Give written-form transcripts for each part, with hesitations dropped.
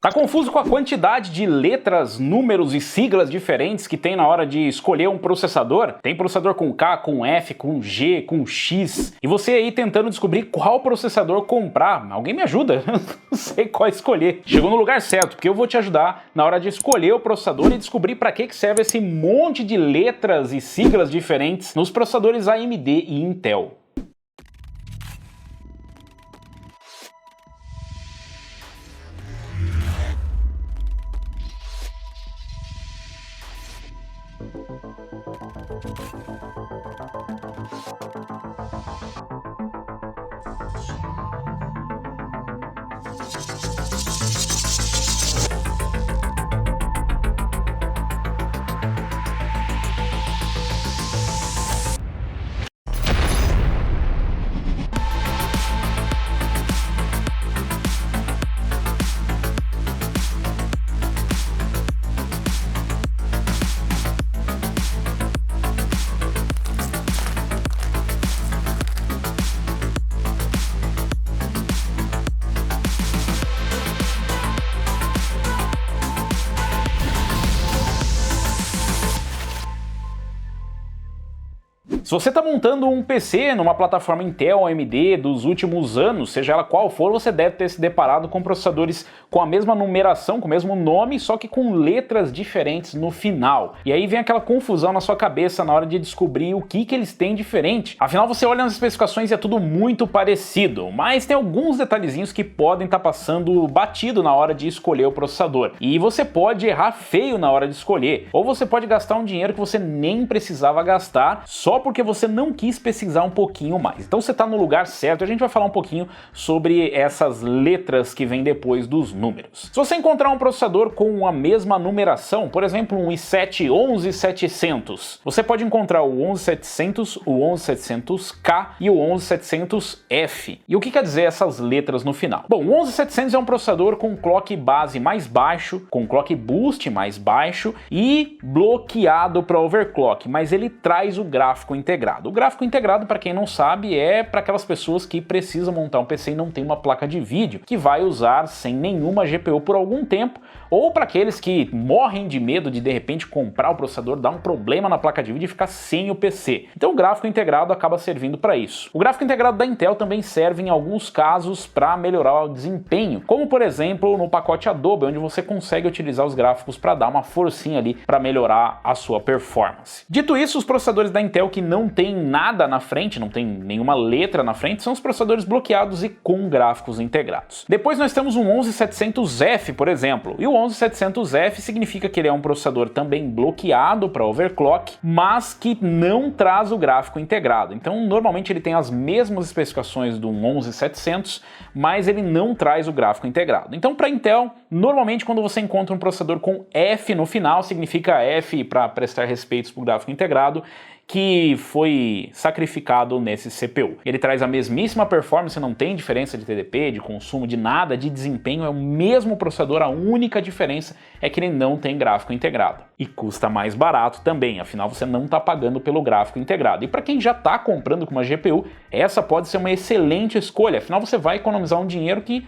Tá confuso com a quantidade de letras, números e siglas diferentes que tem na hora de escolher um processador? Tem processador com K, com F, com G, com X. E você aí tentando descobrir qual processador comprar. Alguém me ajuda? Não sei qual escolher. Chegou no lugar certo, porque eu vou te ajudar na hora de escolher o processador e descobrir para que serve esse monte de letras e siglas diferentes nos processadores AMD e Intel. Se você está montando um PC numa plataforma Intel ou AMD dos últimos anos, seja ela qual for, você deve ter se deparado com processadores com a mesma numeração, com o mesmo nome, só que com letras diferentes no final. E aí vem aquela confusão na sua cabeça na hora de descobrir o que eles têm diferente. Afinal, você olha nas especificações e é tudo muito parecido, mas tem alguns detalhezinhos que podem estar passando batido na hora de escolher o processador. E você pode errar feio na hora de escolher, ou você pode gastar um dinheiro que você nem precisava gastar só porque você não quis pesquisar um pouquinho mais. Então você está no lugar certo. A gente vai falar um pouquinho sobre essas letras que vêm depois dos números. Se você encontrar um processador com a mesma numeração, por exemplo um i7 11700, você pode encontrar o 11700, o 11700K e o 11700F. E o que quer dizer essas letras no final? Bom, o 11700 é um processador com clock base mais baixo, com clock boost mais baixo e bloqueado para overclock, mas ele traz o gráfico integrado. O gráfico integrado, para quem não sabe, é para aquelas pessoas que precisam montar um PC e não tem uma placa de vídeo, que vai usar sem nenhuma GPU por algum tempo, ou para aqueles que morrem de medo de repente comprar o processador, dar um problema na placa de vídeo e ficar sem o PC. Então o gráfico integrado acaba servindo para isso. O gráfico integrado da Intel também serve em alguns casos para melhorar o desempenho, como por exemplo no pacote Adobe, onde você consegue utilizar os gráficos para dar uma forcinha ali para melhorar a sua performance. Dito isso, os processadores da Intel que não tem nada na frente, não tem nenhuma letra na frente, são os processadores bloqueados e com gráficos integrados. Depois nós temos um 11700F, por exemplo, e o 11700F significa que ele é um processador também bloqueado para overclock, mas que não traz o gráfico integrado. Então normalmente ele tem as mesmas especificações do 11700, mas ele não traz o gráfico integrado. Então para Intel, normalmente quando você encontra um processador com F no final, significa F para prestar respeitos para o gráfico integrado, que foi sacrificado nesse CPU. Ele traz a mesmíssima performance, não tem diferença de TDP, de consumo, de nada, de desempenho, é o mesmo processador, a única diferença é que ele não tem gráfico integrado. E custa mais barato também, afinal você não está pagando pelo gráfico integrado. E para quem já está comprando com uma GPU, essa pode ser uma excelente escolha, afinal você vai economizar um dinheiro que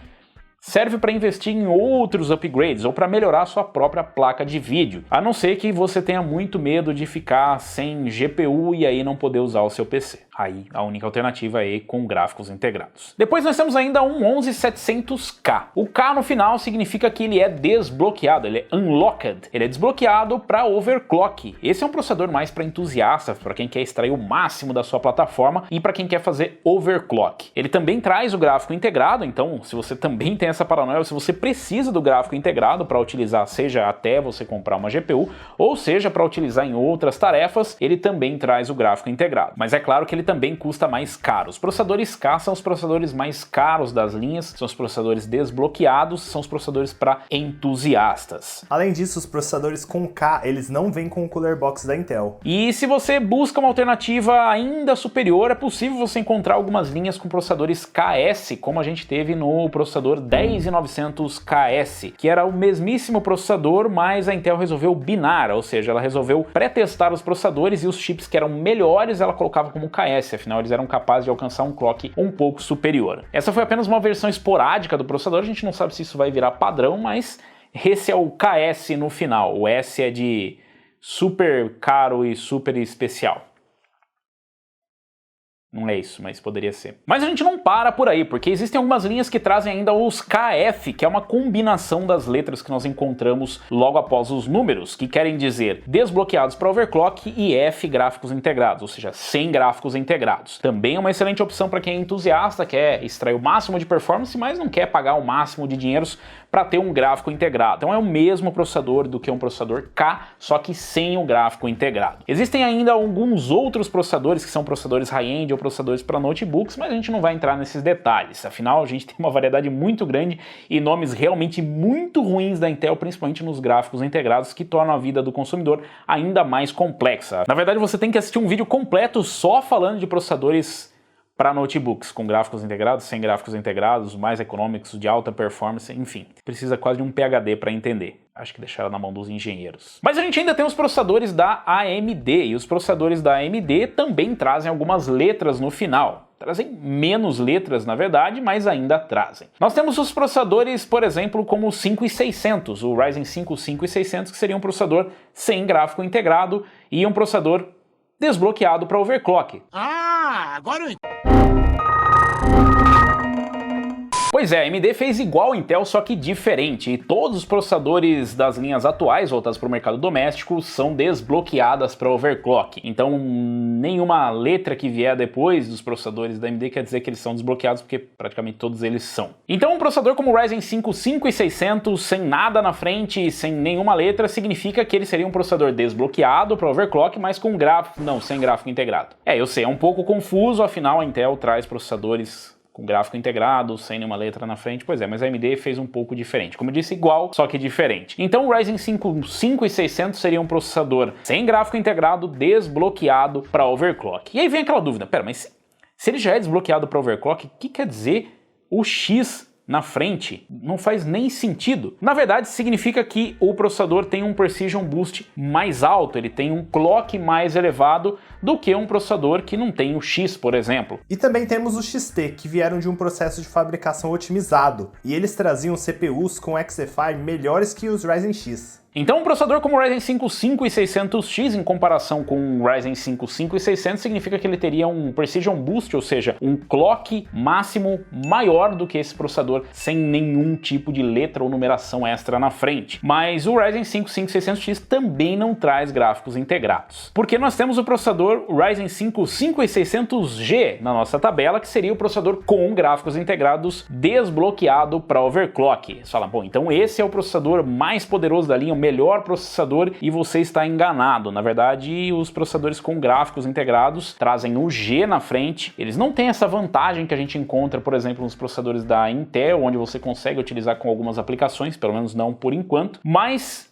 serve para investir em outros upgrades ou para melhorar a sua própria placa de vídeo, a não ser que você tenha muito medo de ficar sem GPU e aí não poder usar o seu PC. Aí a única alternativa é com gráficos integrados. Depois nós temos ainda um 11700K. O K no final significa que ele é desbloqueado, ele é unlocked. Ele é desbloqueado para overclock. Esse é um processador mais para entusiastas, para quem quer extrair o máximo da sua plataforma e para quem quer fazer overclock. Ele também traz o gráfico integrado, então se você também tem essa paranoia, se você precisa do gráfico integrado para utilizar, seja até você comprar uma GPU, ou seja para utilizar em outras tarefas, ele também traz o gráfico integrado. Mas é claro que ele também custa mais caro. Os processadores K são os processadores mais caros das linhas, são os processadores desbloqueados, são os processadores para entusiastas. Além disso, os processadores com K, eles não vêm com o Cooler Box da Intel. E se você busca uma alternativa ainda superior, é possível você encontrar algumas linhas com processadores KS, como a gente teve no processador 10900KS, que era o mesmíssimo processador, mas a Intel resolveu binar, ou seja, ela resolveu pré-testar os processadores e os chips que eram melhores ela colocava como KS AES, afinal eles eram capazes de alcançar um clock um pouco superior. Essa foi apenas uma versão esporádica do processador, a gente não sabe se isso vai virar padrão, mas esse é o KS no final, o S é de super caro e super especial. Não é isso, mas poderia ser. Mas a gente não para por aí, porque existem algumas linhas que trazem ainda os KF, que é uma combinação das letras que nós encontramos logo após os números, que querem dizer desbloqueados para overclock e F gráficos integrados, ou seja, sem gráficos integrados. Também é uma excelente opção para quem é entusiasta, quer extrair o máximo de performance, mas não quer pagar o máximo de dinheiros para ter um gráfico integrado. Então é o mesmo processador do que um processador K, só que sem o gráfico integrado. Existem ainda alguns outros processadores que são processadores high-end ou processadores para notebooks, mas a gente não vai entrar nesses detalhes. Afinal, a gente tem uma variedade muito grande e nomes realmente muito ruins da Intel, principalmente nos gráficos integrados, que tornam a vida do consumidor ainda mais complexa. Na verdade, você tem que assistir um vídeo completo só falando de processadores para notebooks, com gráficos integrados, sem gráficos integrados, mais econômicos, de alta performance, enfim. Precisa quase de um PhD para entender. Acho que deixaram na mão dos engenheiros. Mas a gente ainda tem os processadores da AMD, e os processadores da AMD também trazem algumas letras no final. Trazem menos letras, na verdade, mas ainda trazem. Nós temos os processadores, por exemplo, como o 5600, o Ryzen 5 5600, que seria um processador sem gráfico integrado e um processador desbloqueado para overclock. Ah, agora eu entendo. Pois é, a AMD fez igual a Intel, só que diferente, e todos os processadores das linhas atuais voltados para o mercado doméstico são desbloqueadas para overclock. Então, nenhuma letra que vier depois dos processadores da AMD quer dizer que eles são desbloqueados, porque praticamente todos eles são. Então, um processador como o Ryzen 5 5600, sem nada na frente e sem nenhuma letra, significa que ele seria um processador desbloqueado para overclock, mas com gráfico, não, sem gráfico integrado. Eu sei, é um pouco confuso, afinal a Intel traz processadores com gráfico integrado, sem nenhuma letra na frente, pois é, mas a AMD fez um pouco diferente. Como eu disse, igual, só que diferente. Então o Ryzen 5 5600 seria um processador sem gráfico integrado, desbloqueado para overclock. E aí vem aquela dúvida, pera, mas se ele já é desbloqueado para overclock, o que quer dizer o X na frente? Não faz nem sentido. Na verdade, significa que o processador tem um Precision Boost mais alto, ele tem um clock mais elevado do que um processador que não tem o X, por exemplo. E também temos os XT, que vieram de um processo de fabricação otimizado, e eles traziam CPUs com XFI melhores que os Ryzen X. Então um processador como o Ryzen 5 5600X em comparação com o Ryzen 5 5600 significa que ele teria um Precision Boost, ou seja, um clock máximo maior do que esse processador sem nenhum tipo de letra ou numeração extra na frente. Mas o Ryzen 5 5600X também não traz gráficos integrados. Porque nós temos o processador Ryzen 5 5600G na nossa tabela, que seria o processador com gráficos integrados desbloqueado para overclock. Você fala, bom, então esse é o processador mais poderoso da linha, o melhor processador, e você está enganado. Na verdade, os processadores com gráficos integrados trazem o G na frente. Eles não têm essa vantagem que a gente encontra, por exemplo, nos processadores da Intel, onde você consegue utilizar com algumas aplicações, pelo menos não por enquanto, mas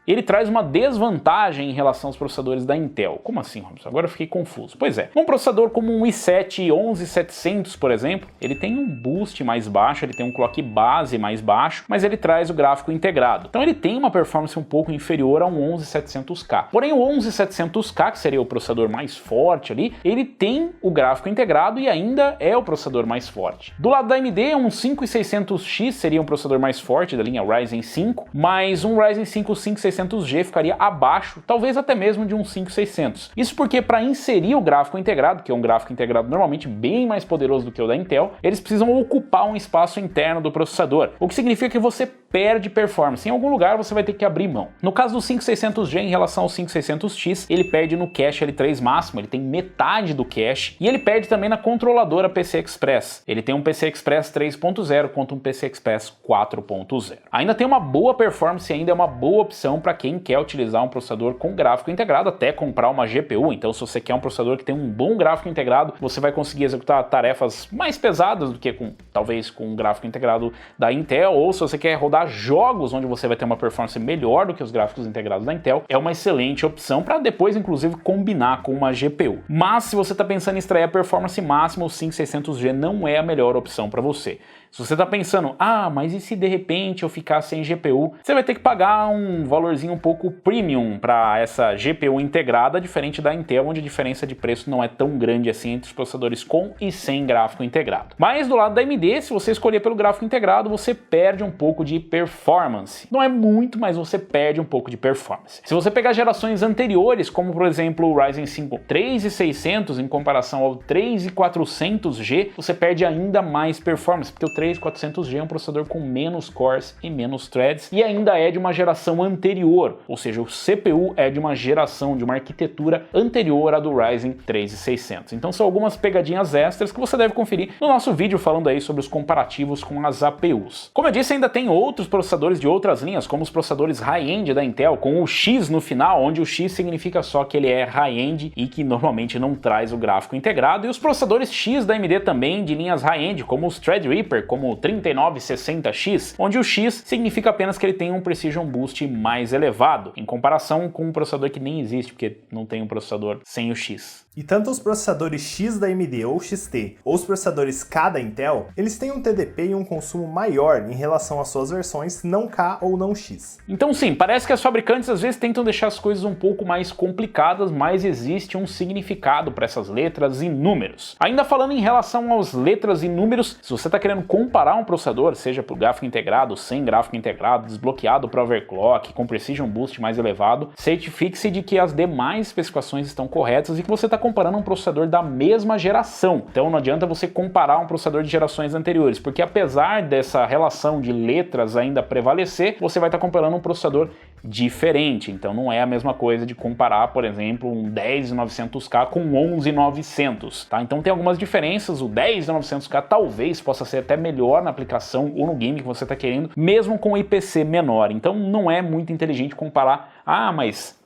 ele traz uma desvantagem em relação aos processadores da Intel. Como assim, Robson? Agora eu fiquei confuso. Pois é, um processador como um i7 11700, por exemplo, ele tem um boost mais baixo, ele tem um clock base mais baixo, mas ele traz o gráfico integrado. Então ele tem uma performance um pouco inferior a um 11700K. Porém, o 11700K, que seria o processador mais forte ali, ele tem o gráfico integrado e ainda é o processador mais forte. Do lado da AMD, um 5600X seria um processador mais forte da linha Ryzen 5, mas um Ryzen 5 5600G ficaria abaixo, talvez até mesmo de um 5600. Isso porque para inserir o gráfico integrado, que é um gráfico integrado normalmente bem mais poderoso do que o da Intel, eles precisam ocupar um espaço interno do processador, o que significa que você perde performance. Em algum lugar você vai ter que abrir mão. No caso do 5600G em relação ao 5600X, ele perde no cache L3 máximo, ele tem metade do cache, e ele perde também na controladora PCI Express. Ele tem um PCI Express 3.0 contra um PCI Express 4.0. Ainda tem uma boa performance, ainda é uma boa opção para quem quer utilizar um processador com gráfico integrado, até comprar uma GPU. Então, se você quer um processador que tem um bom gráfico integrado, você vai conseguir executar tarefas mais pesadas do que talvez com um gráfico integrado da Intel, ou se você quer rodar jogos onde você vai ter uma performance melhor do que os gráficos integrados da Intel, é uma excelente opção para depois, inclusive, combinar com uma GPU. Mas se você está pensando em extrair a performance máxima, o 5600G não é a melhor opção para você. Se você está pensando, mas e se de repente eu ficar sem GPU? Você vai ter que pagar um valorzinho um pouco premium para essa GPU integrada, diferente da Intel, onde a diferença de preço não é tão grande assim entre os processadores com e sem gráfico integrado. Mas do lado da AMD, se você escolher pelo gráfico integrado, você perde um pouco de performance. Não é muito, mas você perde um pouco de performance. Se você pegar gerações anteriores, como por exemplo o Ryzen 5 3600 em comparação ao 3400G, você perde ainda mais performance, porque o 3400G é um processador com menos cores e menos threads e ainda é de uma geração anterior, ou seja, o CPU é de uma geração, de uma arquitetura anterior à do Ryzen 3600. Então são algumas pegadinhas extras que você deve conferir no nosso vídeo falando aí sobre os comparativos com as APUs. Como eu disse, ainda tem outros processadores de outras linhas, como os processadores high-end da Intel, com o X no final, onde o X significa só que ele é high-end e que normalmente não traz o gráfico integrado, e os processadores X da AMD também de linhas high-end, como os Threadripper, como o 3960X, onde o X significa apenas que ele tem um Precision Boost mais elevado, em comparação com um processador que nem existe, porque não tem um processador sem o X. E tanto os processadores X da AMD ou XT, ou os processadores K da Intel, eles têm um TDP e um consumo maior em relação às suas versões não K ou não X. Então sim, parece que as fabricantes às vezes tentam deixar as coisas um pouco mais complicadas, mas existe um significado para essas letras e números. Ainda falando em relação às letras e números, se você está querendo comparar um processador, seja por gráfico integrado, sem gráfico integrado, desbloqueado para overclock, com Precision Boost mais elevado, certifique-se de que as demais especificações estão corretas e que você está comparando um processador da mesma geração. Então não adianta você comparar um processador de gerações anteriores, porque apesar dessa relação de letras ainda prevalecer, você vai estar comparando um processador diferente. Então não é a mesma coisa de comparar, por exemplo, um 10900K com um 11900, tá? Então tem algumas diferenças. O 10900K talvez possa ser até melhor na aplicação ou no game que você está querendo, mesmo com o IPC menor. Então não é muito inteligente comparar, mas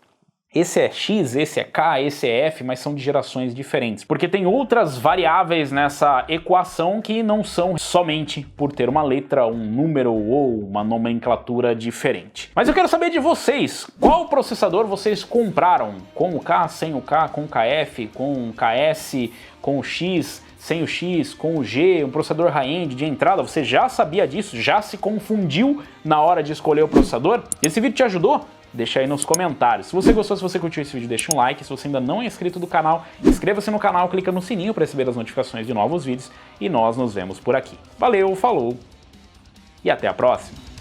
esse é X, esse é K, esse é F, mas são de gerações diferentes. Porque tem outras variáveis nessa equação que não são somente por ter uma letra, um número ou uma nomenclatura diferente. Mas eu quero saber de vocês, qual processador vocês compraram? Com o K, sem o K, com o KF, com o KS, com o X, sem o X, com o G, um processador high-end de entrada? Você já sabia disso? Já se confundiu na hora de escolher o processador? Esse vídeo te ajudou? Deixa aí nos comentários. Se você gostou, se você curtiu esse vídeo, deixa um like. Se você ainda não é inscrito do canal, inscreva-se no canal, clica no sininho para receber as notificações de novos vídeos e nós nos vemos por aqui. Valeu, falou e até a próxima!